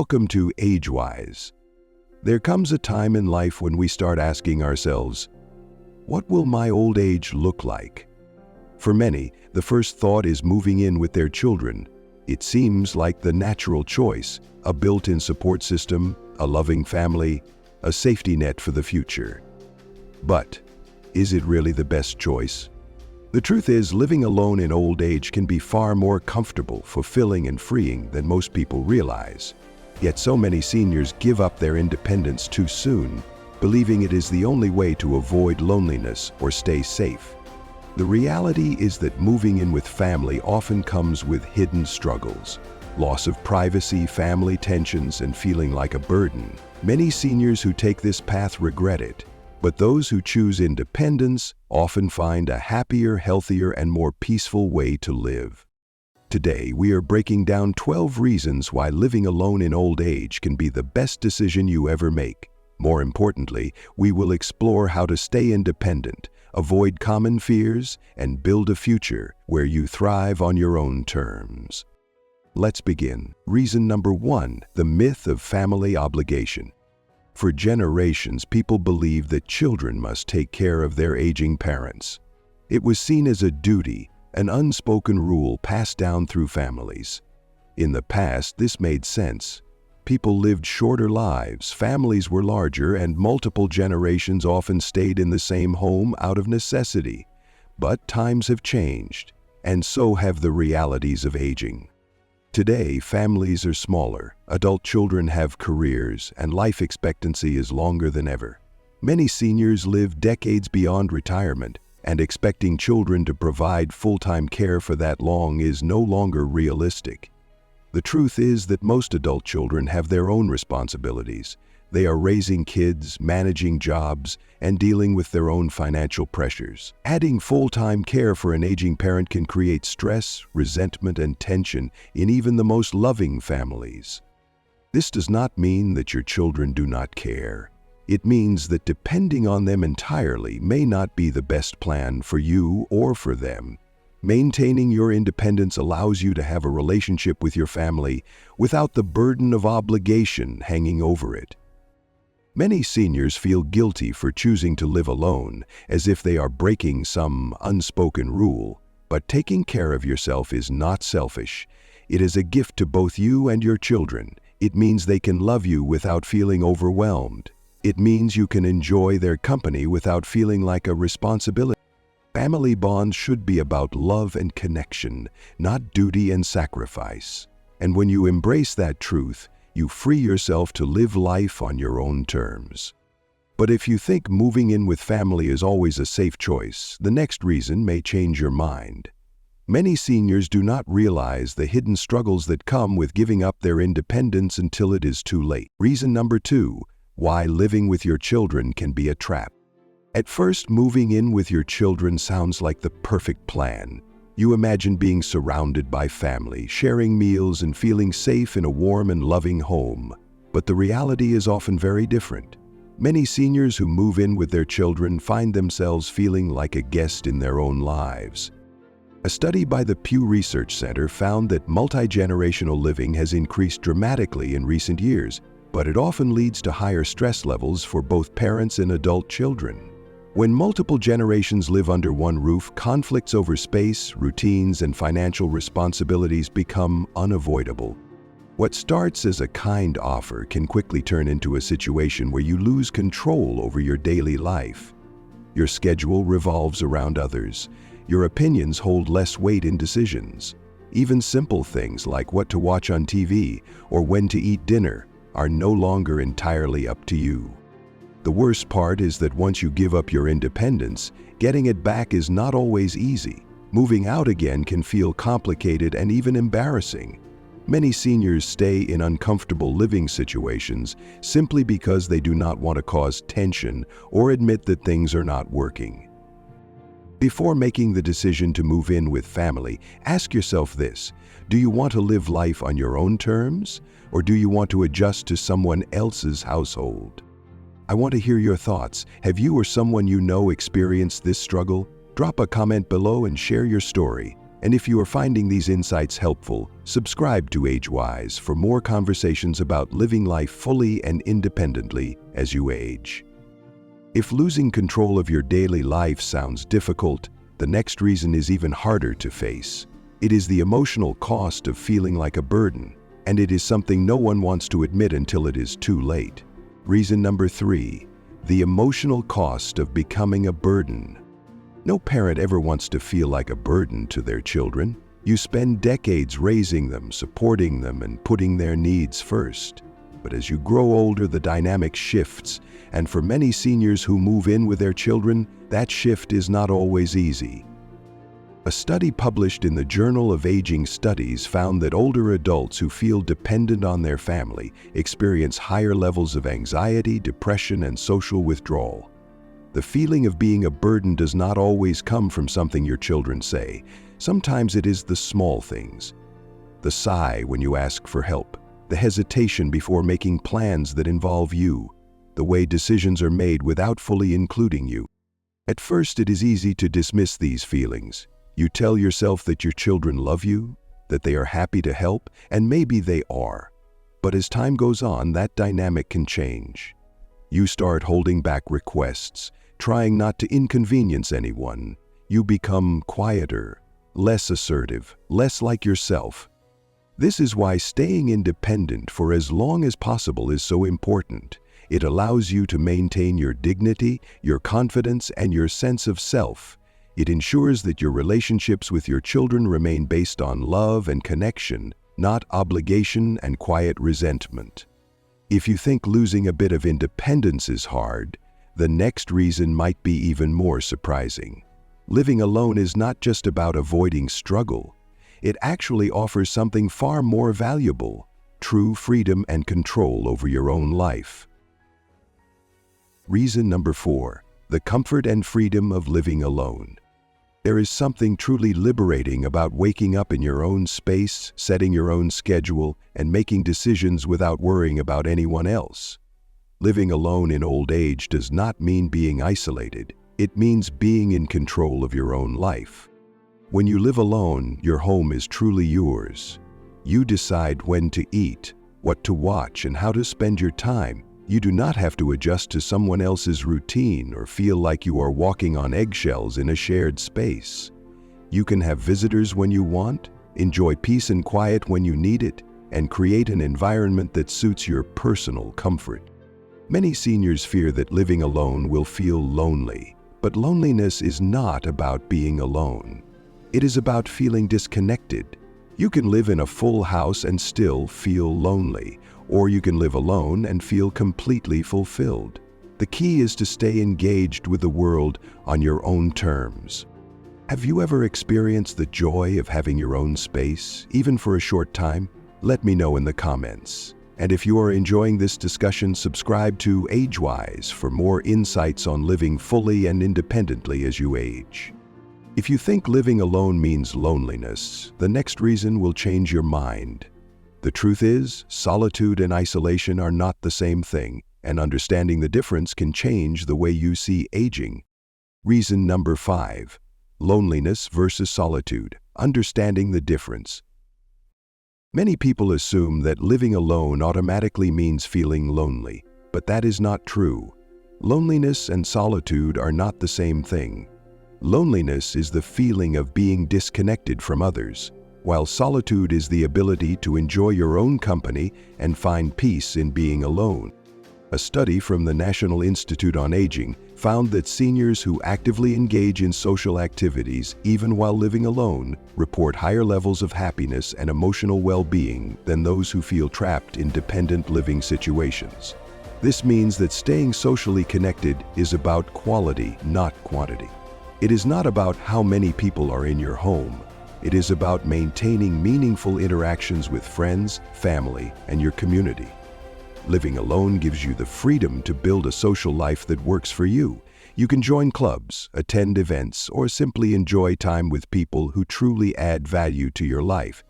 Welcome to AgeWise. There comes a time in life when we start asking ourselves, what will my old age look like? For many, the first thought is moving in with their children. It seems like the natural choice, a built-in support system, a loving family, a safety net for the future. But is it really the best choice? The truth is, living alone in old age can be far more comfortable, fulfilling, and freeing than most people realize. Yet so many seniors give up their independence too soon, believing it is the only way to avoid loneliness or stay safe. The reality is that moving in with family often comes with hidden struggles, loss of privacy, family tensions, and feeling like a burden. Many seniors who take this path regret it, but those who choose independence often find a happier, healthier, and more peaceful way to live. Today, we are breaking down 12 reasons why living alone in old age can be the best decision you ever make. More importantly, we will explore how to stay independent, avoid common fears, and build a future where you thrive on your own terms. Let's begin. Reason number 1, the myth of family obligation. For generations, people believed that children must take care of their aging parents. It was seen as a duty, an unspoken rule passed down through families. In the past, this made sense. People lived shorter lives, families were larger, and multiple generations often stayed in the same home out of necessity. But times have changed, and so have the realities of aging. Today, families are smaller, adult children have careers, and life expectancy is longer than ever. Many seniors live decades beyond retirement, and expecting children to provide full-time care for that long is no longer realistic. The truth is that most adult children have their own responsibilities. They are raising kids, managing jobs, and dealing with their own financial pressures. Adding full-time care for an aging parent can create stress, resentment, and tension in even the most loving families. This does not mean that your children do not care. It means that depending on them entirely may not be the best plan for you or for them. Maintaining your independence allows you to have a relationship with your family without the burden of obligation hanging over it. Many seniors feel guilty for choosing to live alone, as if they are breaking some unspoken rule. But taking care of yourself is not selfish. It is a gift to both you and your children. It means they can love you without feeling overwhelmed. It means you can enjoy their company without feeling like a responsibility. Family bonds should be about love and connection, not duty and sacrifice. And when you embrace that truth, you free yourself to live life on your own terms. But if you think moving in with family is always a safe choice, the next reason may change your mind. Many seniors do not realize the hidden struggles that come with giving up their independence until it is too late. Reason number 2, why living with your children can be a trap. At first, moving in with your children sounds like the perfect plan. You imagine being surrounded by family, sharing meals, and feeling safe in a warm and loving home. But the reality is often very different. Many seniors who move in with their children find themselves feeling like a guest in their own lives. A study by the Pew Research Center found that multi-generational living has increased dramatically in recent years, but it often leads to higher stress levels for both parents and adult children. When multiple generations live under one roof, conflicts over space, routines, and financial responsibilities become unavoidable. What starts as a kind offer can quickly turn into a situation where you lose control over your daily life. Your schedule revolves around others. Your opinions hold less weight in decisions. Even simple things like what to watch on TV or when to eat dinner are no longer entirely up to you. The worst part is that once you give up your independence, getting it back is not always easy. Moving out again can feel complicated and even embarrassing. Many seniors stay in uncomfortable living situations simply because they do not want to cause tension or admit that things are not working. Before making the decision to move in with family, ask yourself this: do you want to live life on your own terms, or do you want to adjust to someone else's household? I want to hear your thoughts. Have you or someone you know experienced this struggle? Drop a comment below and share your story. And if you are finding these insights helpful, subscribe to AgeWise for more conversations about living life fully and independently as you age. If losing control of your daily life sounds difficult, the next reason is even harder to face. It is the emotional cost of feeling like a burden, and it is something no one wants to admit until it is too late. Reason number 3, the emotional cost of becoming a burden. No parent ever wants to feel like a burden to their children. You spend decades raising them, supporting them, and putting their needs first. But as you grow older, the dynamic shifts, and for many seniors who move in with their children, that shift is not always easy. A study published in the Journal of Aging Studies found that older adults who feel dependent on their family experience higher levels of anxiety, depression, and social withdrawal. The feeling of being a burden does not always come from something your children say. Sometimes it is the small things. The sigh when you ask for help, the hesitation before making plans that involve you, the way decisions are made without fully including you. At first, it is easy to dismiss these feelings. You tell yourself that your children love you, that they are happy to help, and maybe they are. But as time goes on, that dynamic can change. You start holding back requests, trying not to inconvenience anyone. You become quieter, less assertive, less like yourself. This is why staying independent for as long as possible is so important. It allows you to maintain your dignity, your confidence, and your sense of self. It ensures that your relationships with your children remain based on love and connection, not obligation and quiet resentment. If you think losing a bit of independence is hard, the next reason might be even more surprising. Living alone is not just about avoiding struggle. It actually offers something far more valuable: true freedom and control over your own life. Reason number 4, the comfort and freedom of living alone. There is something truly liberating about waking up in your own space, setting your own schedule, and making decisions without worrying about anyone else. Living alone in old age does not mean being isolated. It means being in control of your own life. When you live alone, your home is truly yours. You decide when to eat, what to watch, and how to spend your time. You do not have to adjust to someone else's routine or feel like you are walking on eggshells in a shared space. You can have visitors when you want, enjoy peace and quiet when you need it, and create an environment that suits your personal comfort. Many seniors fear that living alone will feel lonely, but loneliness is not about being alone. It is about feeling disconnected. You can live in a full house and still feel lonely, or you can live alone and feel completely fulfilled. The key is to stay engaged with the world on your own terms. Have you ever experienced the joy of having your own space, even for a short time? Let me know in the comments. And if you are enjoying this discussion, subscribe to AgeWise for more insights on living fully and independently as you age. If you think living alone means loneliness, the next reason will change your mind. The truth is, solitude and isolation are not the same thing, and understanding the difference can change the way you see aging. Reason number 5, loneliness versus solitude, understanding the difference. Many people assume that living alone automatically means feeling lonely, but that is not true. Loneliness and solitude are not the same thing. Loneliness is the feeling of being disconnected from others, while solitude is the ability to enjoy your own company and find peace in being alone. A study from the National Institute on Aging found that seniors who actively engage in social activities, even while living alone, report higher levels of happiness and emotional well-being than those who feel trapped in dependent living situations. This means that staying socially connected is about quality, not quantity. It is not about how many people are in your home. It is about maintaining meaningful interactions with friends, family, and your community. Living alone gives you the freedom to build a social life that works for you. You can join clubs, attend events, or simply enjoy time with people who truly add value to your life.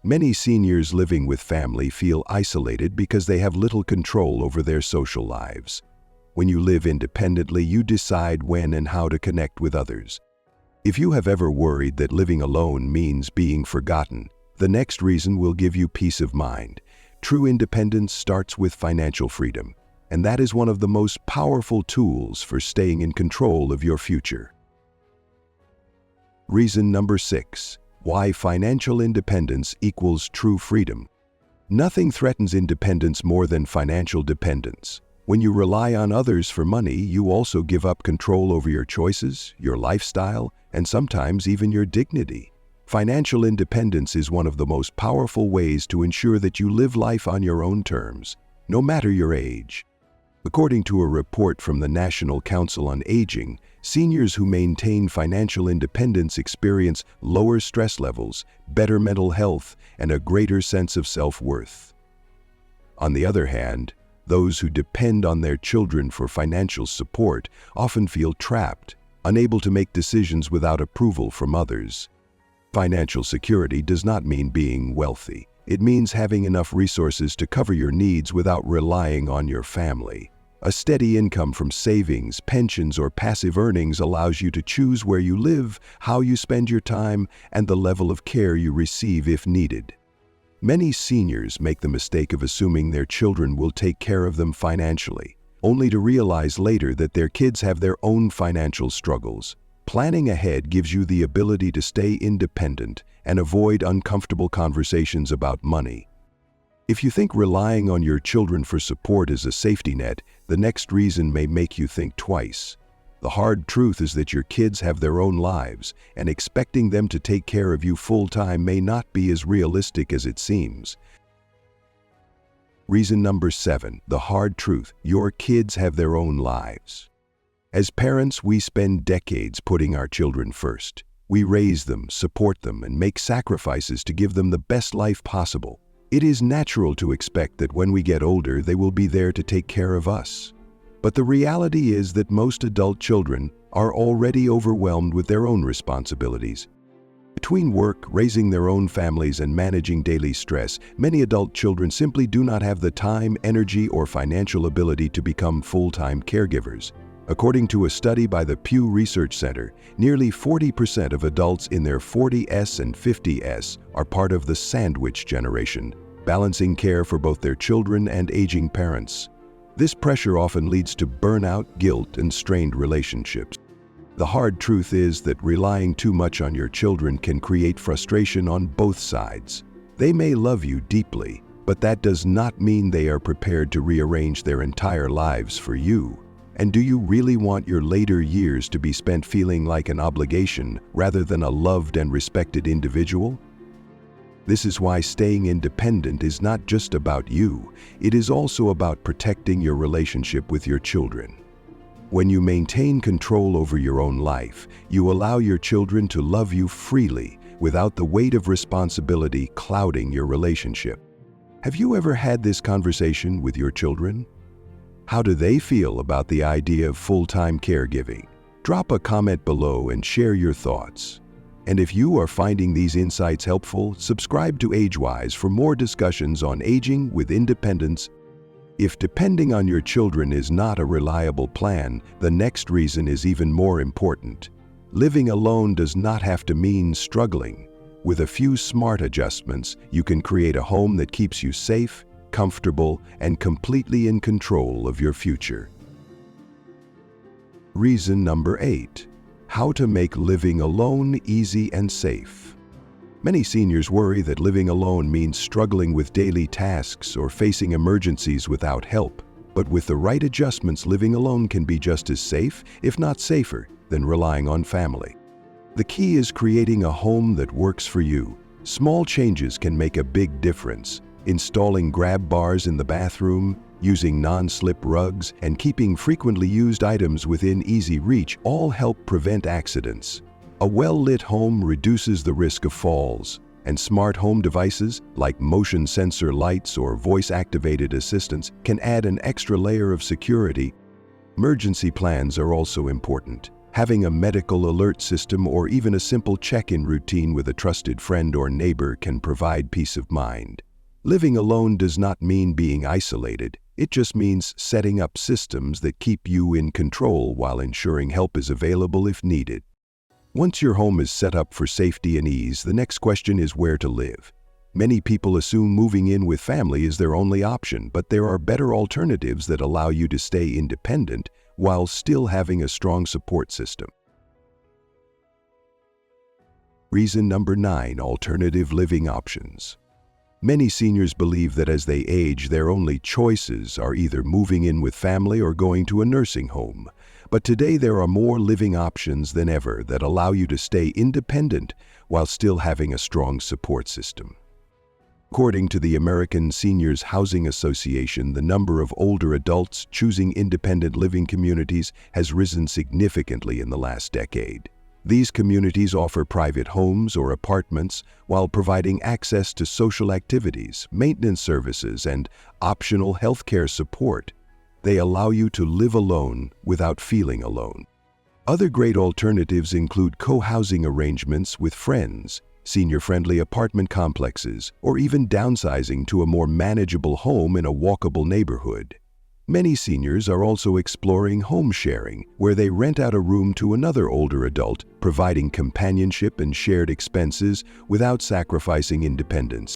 Many seniors living with family feel isolated because they have little control over their social lives. When you live independently, you decide when and how to connect with others. If you have ever worried that living alone means being forgotten, the next reason will give you peace of mind. True independence starts with financial freedom, and that is one of the most powerful tools for staying in control of your future. Reason number 6. Why financial independence equals true freedom. Nothing threatens independence more than financial dependence. When you rely on others for money, you also give up control over your choices, your lifestyle, and sometimes even your dignity. Financial independence is one of the most powerful ways to ensure that you live life on your own terms, no matter your age. According to a report from the National Council on Aging, seniors who maintain financial independence experience lower stress levels, better mental health, and a greater sense of self-worth. On the other hand, those who depend on their children for financial support often feel trapped, unable to make decisions without approval from others. Financial security does not mean being wealthy. It means having enough resources to cover your needs without relying on your family. A steady income from savings, pensions, or passive earnings allows you to choose where you live, how you spend your time, and the level of care you receive if needed. Many seniors make the mistake of assuming their children will take care of them financially, only to realize later that their kids have their own financial struggles. Planning ahead gives you the ability to stay independent and avoid uncomfortable conversations about money. If you think relying on your children for support is a safety net, the next reason may make you think twice. The hard truth is that your kids have their own lives, and expecting them to take care of you full-time may not be as realistic as it seems. Reason number 7, the hard truth: your kids have their own lives. As parents, we spend decades putting our children first. We raise them, support them, and make sacrifices to give them the best life possible. It is natural to expect that when we get older, they will be there to take care of us. But the reality is that most adult children are already overwhelmed with their own responsibilities. Between work, raising their own families, and managing daily stress, many adult children simply do not have the time, energy, or financial ability to become full-time caregivers. According to a study by the Pew Research Center, nearly 40% of adults in their 40s and 50s are part of the sandwich generation, balancing care for both their children and aging parents. This pressure often leads to burnout, guilt, and strained relationships. The hard truth is that relying too much on your children can create frustration on both sides. They may love you deeply, but that does not mean they are prepared to rearrange their entire lives for you. And do you really want your later years to be spent feeling like an obligation rather than a loved and respected individual? This is why staying independent is not just about you. It is also about protecting your relationship with your children. When you maintain control over your own life, you allow your children to love you freely without the weight of responsibility clouding your relationship. Have you ever had this conversation with your children? How do they feel about the idea of full-time caregiving? Drop a comment below and share your thoughts. And if you are finding these insights helpful, subscribe to AgeWise for more discussions on aging with independence. If depending on your children is not a reliable plan, the next reason is even more important. Living alone does not have to mean struggling. With a few smart adjustments, you can create a home that keeps you safe, comfortable, and completely in control of your future. Reason number 8. How to make living alone easy and safe. Many seniors worry that living alone means struggling with daily tasks or facing emergencies without help. But with the right adjustments, living alone can be just as safe, if not safer, than relying on family. The key is creating a home that works for you. Small changes can make a big difference. Installing grab bars in the bathroom, using non-slip rugs, and keeping frequently used items within easy reach all help prevent accidents. A well-lit home reduces the risk of falls, and smart home devices like motion sensor lights or voice-activated assistants can add an extra layer of security. Emergency plans are also important. Having a medical alert system or even a simple check-in routine with a trusted friend or neighbor can provide peace of mind. Living alone does not mean being isolated. It just means setting up systems that keep you in control while ensuring help is available if needed. Once your home is set up for safety and ease, the next question is where to live. Many people assume moving in with family is their only option, but there are better alternatives that allow you to stay independent while still having a strong support system. Reason number 9, alternative living options. Many seniors believe that as they age, their only choices are either moving in with family or going to a nursing home. But today there are more living options than ever that allow you to stay independent while still having a strong support system. According to the American Seniors Housing Association, the number of older adults choosing independent living communities has risen significantly in the last decade. These communities offer private homes or apartments while providing access to social activities, maintenance services, and optional healthcare support. They allow you to live alone without feeling alone. Other great alternatives include co-housing arrangements with friends, senior-friendly apartment complexes, or even downsizing to a more manageable home in a walkable neighborhood. Many seniors are also exploring home sharing, where they rent out a room to another older adult, providing companionship and shared expenses without sacrificing independence.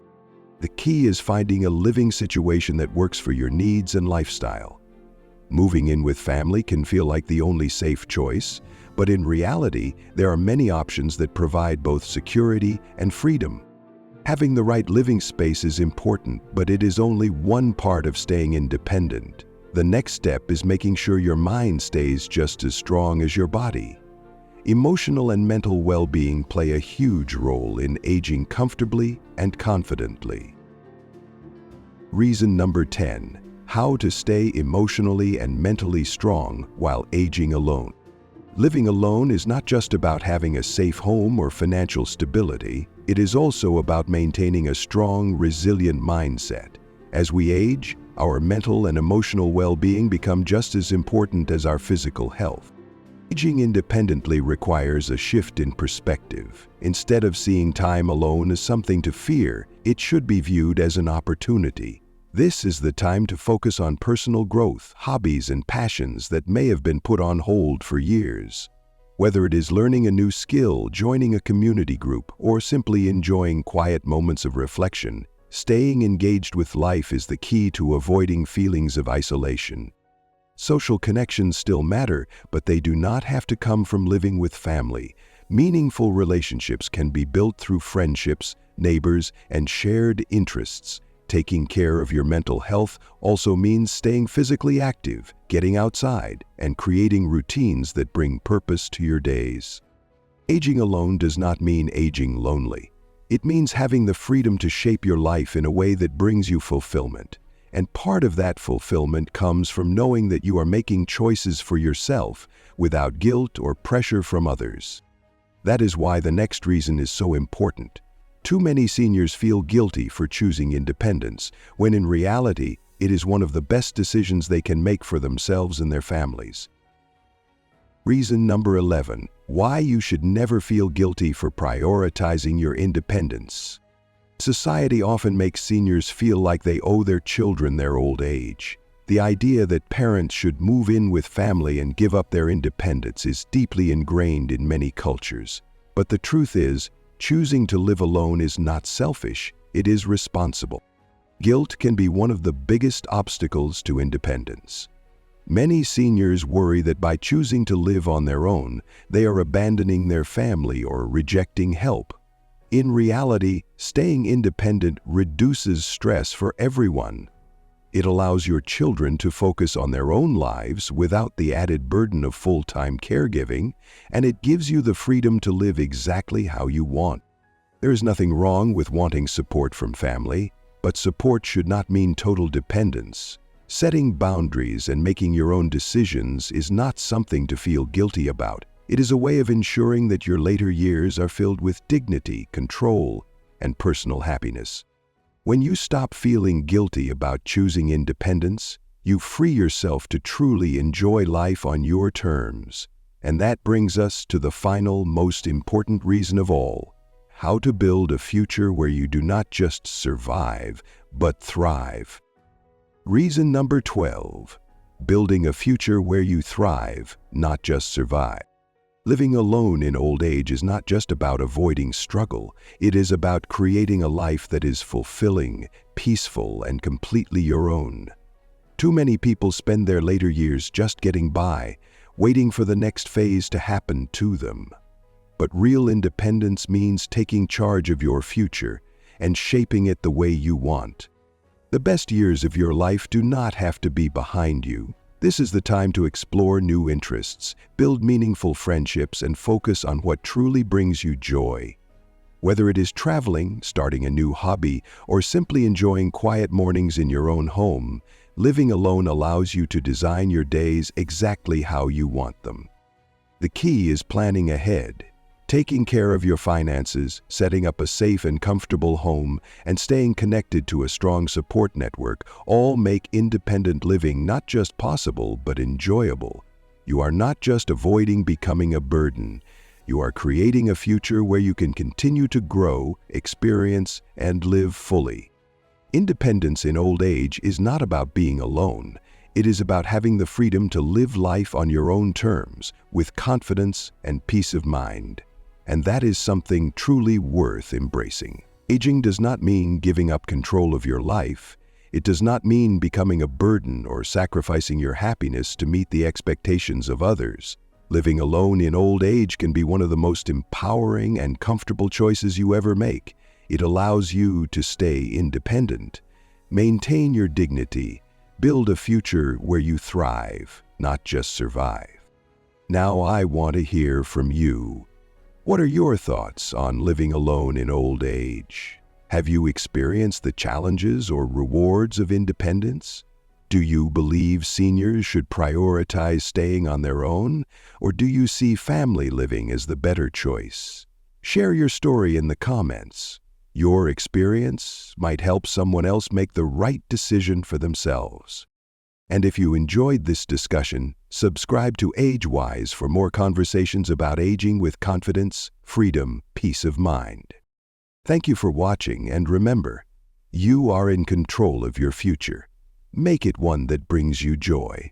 The key is finding a living situation that works for your needs and lifestyle. Moving in with family can feel like the only safe choice, but in reality, there are many options that provide both security and freedom. Having the right living space is important, but it is only one part of staying independent. The next step is making sure your mind stays just as strong as your body. Emotional and mental well-being play a huge role in aging comfortably and confidently. Reason number 10, how to stay emotionally and mentally strong while aging alone. Living alone is not just about having a safe home or financial stability. It is also about maintaining a strong, resilient mindset. As we age, our mental and emotional well-being become just as important as our physical health. Aging independently requires a shift in perspective. Instead of seeing time alone as something to fear, it should be viewed as an opportunity. This is the time to focus on personal growth, hobbies, and passions that may have been put on hold for years. Whether it is learning a new skill, joining a community group, or simply enjoying quiet moments of reflection, staying engaged with life is the key to avoiding feelings of isolation. Social connections still matter, but they do not have to come from living with family. Meaningful relationships can be built through friendships, neighbors, and shared interests. Taking care of your mental health also means staying physically active, getting outside, and creating routines that bring purpose to your days. Aging alone does not mean aging lonely. It means having the freedom to shape your life in a way that brings you fulfillment. And part of that fulfillment comes from knowing that you are making choices for yourself without guilt or pressure from others. That is why the next reason is so important. Too many seniors feel guilty for choosing independence, when in reality, it is one of the best decisions they can make for themselves and their families. Reason number 11, why you should never feel guilty for prioritizing your independence. Society often makes seniors feel like they owe their children their old age. The idea that parents should move in with family and give up their independence is deeply ingrained in many cultures. But the truth is, choosing to live alone is not selfish, it is responsible. Guilt can be one of the biggest obstacles to independence. Many seniors worry that by choosing to live on their own, they are abandoning their family or rejecting help. In reality, staying independent reduces stress for everyone. It allows your children to focus on their own lives without the added burden of full-time caregiving, and it gives you the freedom to live exactly how you want. There is nothing wrong with wanting support from family, but support should not mean total dependence. Setting boundaries and making your own decisions is not something to feel guilty about. It is a way of ensuring that your later years are filled with dignity, control, and personal happiness. When you stop feeling guilty about choosing independence, you free yourself to truly enjoy life on your terms. And that brings us to the final, most important reason of all: how to build a future where you do not just survive, but thrive. Reason number 12, building a future where you thrive, not just survive. Living alone in old age is not just about avoiding struggle. It is about creating a life that is fulfilling, peaceful, and completely your own. Too many people spend their later years just getting by, waiting for the next phase to happen to them. But real independence means taking charge of your future and shaping it the way you want. The best years of your life do not have to be behind you. This is the time to explore new interests, build meaningful friendships, and focus on what truly brings you joy. Whether it is traveling, starting a new hobby, or simply enjoying quiet mornings in your own home, living alone allows you to design your days exactly how you want them. The key is planning ahead. Taking care of your finances, setting up a safe and comfortable home, and staying connected to a strong support network all make independent living not just possible but enjoyable. You are not just avoiding becoming a burden. You are creating a future where you can continue to grow, experience, and live fully. Independence in old age is not about being alone. It is about having the freedom to live life on your own terms, with confidence and peace of mind. And that is something truly worth embracing. Aging does not mean giving up control of your life. It does not mean becoming a burden or sacrificing your happiness to meet the expectations of others. Living alone in old age can be one of the most empowering and comfortable choices you ever make. It allows you to stay independent, maintain your dignity, build a future where you thrive, not just survive. Now I want to hear from you. What are your thoughts on living alone in old age? Have you experienced the challenges or rewards of independence? Do you believe seniors should prioritize staying on their own, or do you see family living as the better choice? Share your story in the comments. Your experience might help someone else make the right decision for themselves. And if you enjoyed this discussion, subscribe to AgeWise for more conversations about aging with confidence, freedom, peace of mind. Thank you for watching, and remember, you are in control of your future. Make it one that brings you joy.